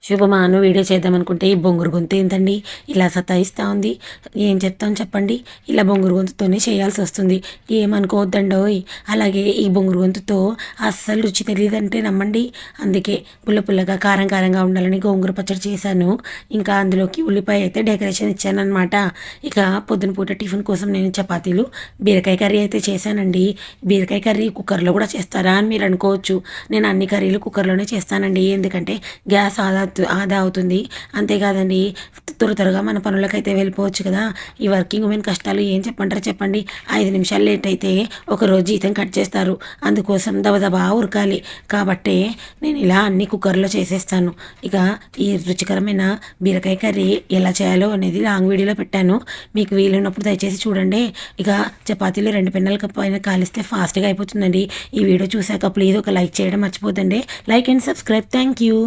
శుభమాను video చేద్దామనుకుంటే ఈ బొంగురు గొంతు ఏంటండి ఇలా సతాయిస్తూ ఉంది. ఏం చెప్తాను చెప్పండి, ఇలా బొంగురు గొంతుతోనే చేయాల్సి వస్తుంది. ఏమనుకోవద్దండోయ్. అలాగే ఈ బొంగురు గొంతుతో అస్సలు రుచి తెలియదంటే నమ్మండి. అందుకే పుల్ల పుల్లగా కారం కారంగా ఉండాలని గోంగూర పచ్చడి చేశాను. ఇంకా అందులోకి ఉల్లిపాయ అయితే డెకరేషన్ ఇచ్చానమాట. ఇక పొద్దున పూట టిఫిన్ కోసం నేను చపాతీలు బీరకాయ కర్రీ అయితే చేశానండి. బీరకాయ కర్రీ కుక్కర్లో కూడా చేస్తారా అని మీరు అనుకోవచ్చు. నేను అన్ని కర్రీలు కుక్కర్లోనే చేస్తానండి. ఎందుకంటే గ్యాస్ ఆదా అవుతుంది. అంతేకాదండి, త్వరగా మన పనులకైతే వెళ్ళిపోవచ్చు కదా. ఈ వర్కింగ్ ఉమెన్ కష్టాలు ఏం చెప్పంటారు చెప్పండి. 5 నిమిషాలు లేట్ అయితే ఒకరోజు జీతం కట్ చేస్తారు. అందుకోసం దబదబా ఉరకాలి. కాబట్టే నేను ఇలా అన్ని కుక్కర్లో చేసేస్తాను. ఇక ఈ రుచికరమైన బీరకాయ కర్రీ ఎలా చేయాలో అనేది లాంగ్ వీడియోలో పెట్టాను. మీకు వీలున్నప్పుడు దయచేసి చూడండి. ఇక చపాతీలు 2 పెన్నెల పైన కాలిస్తే ఫాస్ట్గా అయిపోతుందండి. ఈ వీడియో చూశాక ప్లీజ్ ఒక లైక్ చేయడం మర్చిపోతండి. Like and subscribe. Thank you.